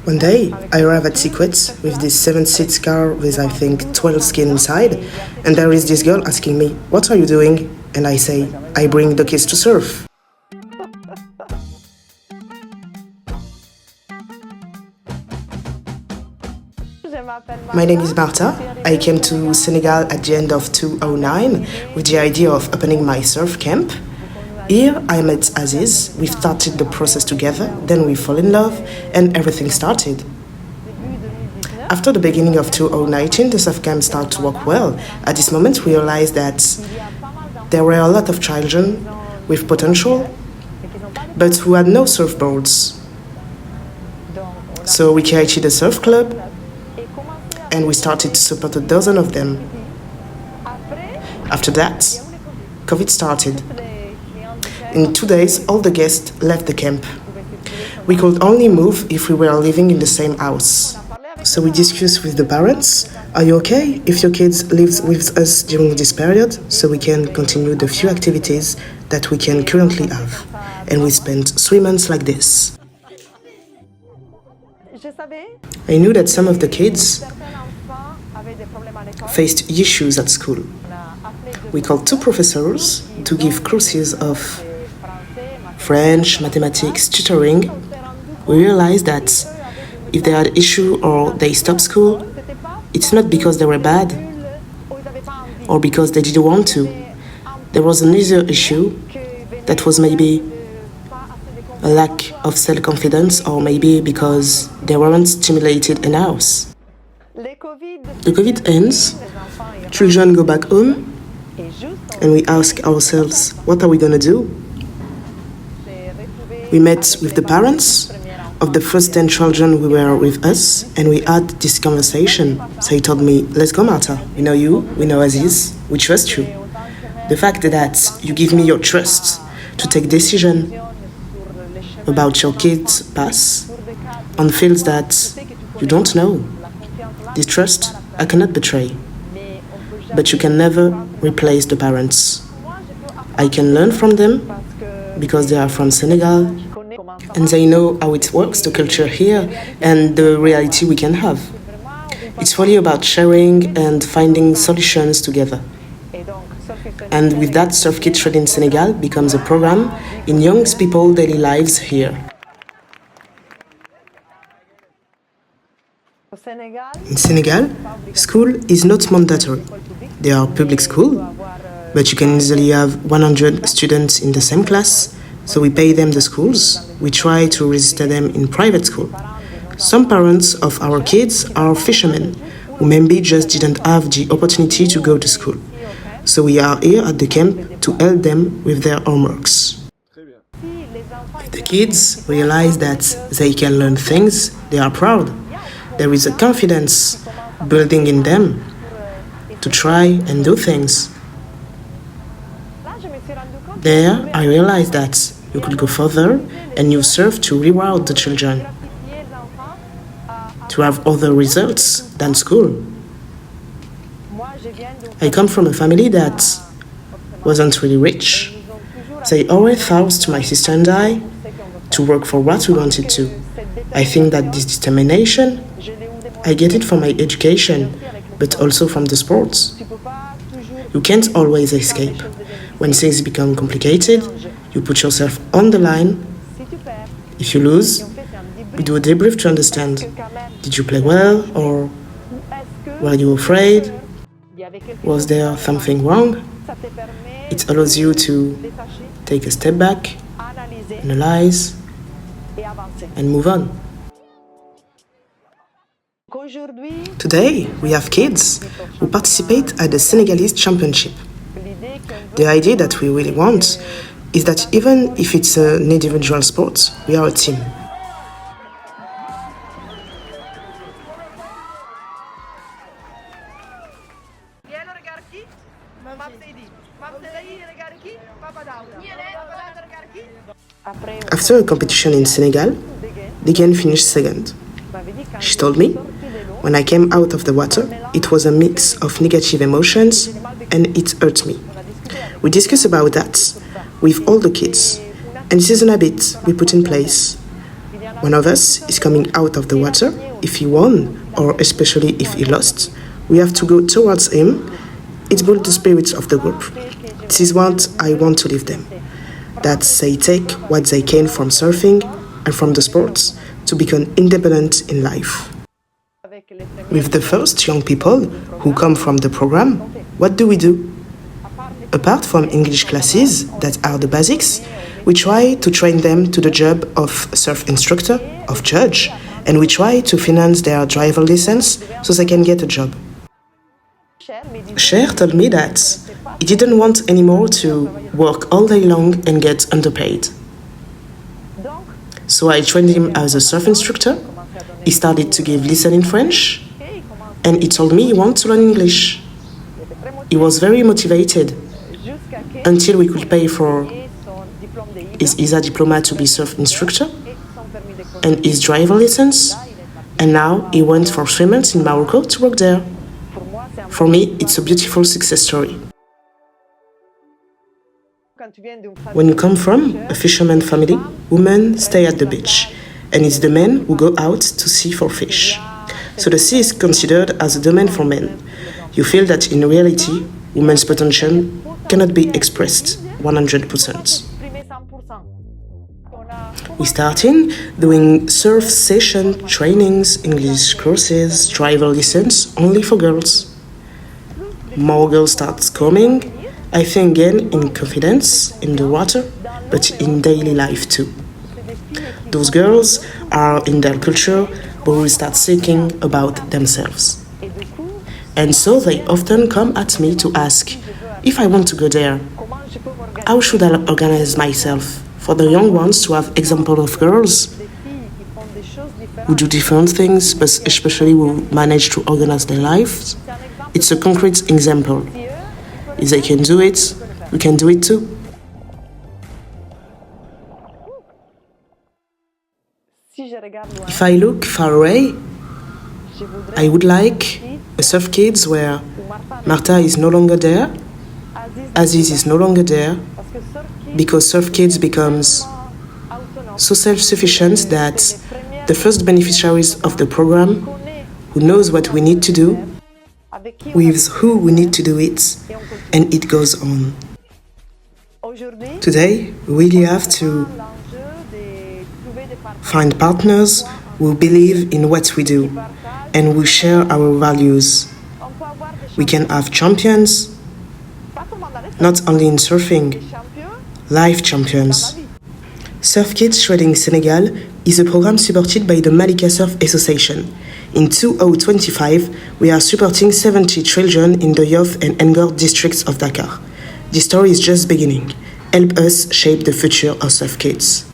One day, I arrive at Secrets with this 7-seat car with, I think, 12 skins inside, and there is this girl asking me, "What are you doing?" And I say, "I bring the kids to surf." My name is Marta. I came to Senegal at the end of 2009 with the idea of opening my surf camp. Here I met Aziz, we started the process together, then we fell in love and everything started. After the beginning of 2019, the surf camp started to work well. At this moment we realized that there were a lot of children with potential, but who had no surfboards. So we created a surf club and we started to support a dozen of them. After that, COVID started. In 2 days, all the guests left the camp. We could only move if we were living in the same house. So we discussed with the parents, "Are you okay if your kids live with us during this period so we can continue the few activities that we can currently have?" And we spent 3 months like this. I knew that some of the kids faced issues at school. We called 2 professors to give courses of French, mathematics, tutoring. We realized that if they had issue or they stopped school, it's not because they were bad or because they didn't want to. There was another issue that was maybe a lack of self-confidence or maybe because they weren't stimulated enough. The COVID ends, children go back home, and we ask ourselves, what are we gonna do? We met with the parents of the first 10 children who were with us, and we had this conversation. So he told me, "Let's go, Marta. We know you, we know Aziz, we trust you. The fact that you give me your trust to take decision about your kids' past on fields that you don't know. This trust I cannot betray. But you can never replace the parents. I can learn from them because they are from Senegal and they know how it works, the culture here and the reality we can have. It's really about sharing and finding solutions together. And with that, Surfkids Shredding Senegal becomes a program in young people's daily lives here. In Senegal, school is not mandatory. They are public school, but you can easily have 100 students in the same class, so we pay them the schools. We try to register them in private school. Some parents of our kids are fishermen, who maybe just didn't have the opportunity to go to school. So we are here at the camp to help them with their homeworks. If the kids realize that they can learn things, they are proud. There is a confidence building in them to try and do things. There, I realized that you could go further and you serve to reward the children, to have other results than school. I come from a family that wasn't really rich. They always forced my sister and I to work for what we wanted to. I think that this determination, I get it from my education, but also from the sports. You can't always escape. When things become complicated, you put yourself on the line. If you lose, we do a debrief to understand. Did you play well, or were you afraid? Was there something wrong? It allows you to take a step back, analyze, and move on. Today, we have kids who participate at the Senegalese Championship. The idea that we really want is that even if it's an individual sport, we are a team. After a competition in Senegal, Digan finished second. She told me, when I came out of the water, it was a mix of negative emotions and it hurt me. We discussed about that with all the kids, and this is an habit we put in place. one of us is coming out of the water, if he won, or especially if he lost, we have to go towards him. It builds the spirit of the group. This is what I want to leave them. That they take what they can from surfing and from the sports to become independent in life. With the first young people who come from the program, what do? Apart from English classes that are the basics, we try to train them to the job of surf instructor, of judge, and we try to finance their driver license so they can get a job. Cher told me that he didn't want anymore to work all day long and get underpaid. So I trained him as a surf instructor. He started to give lessons in French, and he told me he wants to learn English. He was very motivated until we could pay for his ISA diploma to be surf instructor and his driver license, and now he went for 3 months in Morocco to work there. For me, it's a beautiful success story. When you come from a fisherman family, women stay at the beach, and it's the men who go out to sea for fish. So the sea is considered as a domain for men. You feel that in reality, women's potential cannot be expressed 100%. We started doing surf session trainings, English courses, driver lessons only for girls. More girls start coming, I think again in confidence, in the water, but in daily life too. Those girls are in their culture, but will start thinking about themselves. And so they often come at me to ask, if I want to go there, how should I organize myself? For the young ones to have example of girls who do different things, but especially who manage to organize their lives. It's a concrete example. If they can do it, we can do it too. If I look far away, I would like a Surfkids where Martha is no longer there, Aziz is no longer there, because Surfkids becomes so self-sufficient that the first beneficiaries of the program, who knows what we need to do, with who we need to do it, and it goes on. Today, we really have to find partners who believe in what we do and who share our values. We can have champions, not only in surfing, life champions. Surfkids Shredding Senegal is a program supported by the Malika Surf Association. In 2025, we are supporting 70 children in the Yoff and Ngor districts of Dakar. This story is just beginning. Help us shape the future of Surfkids.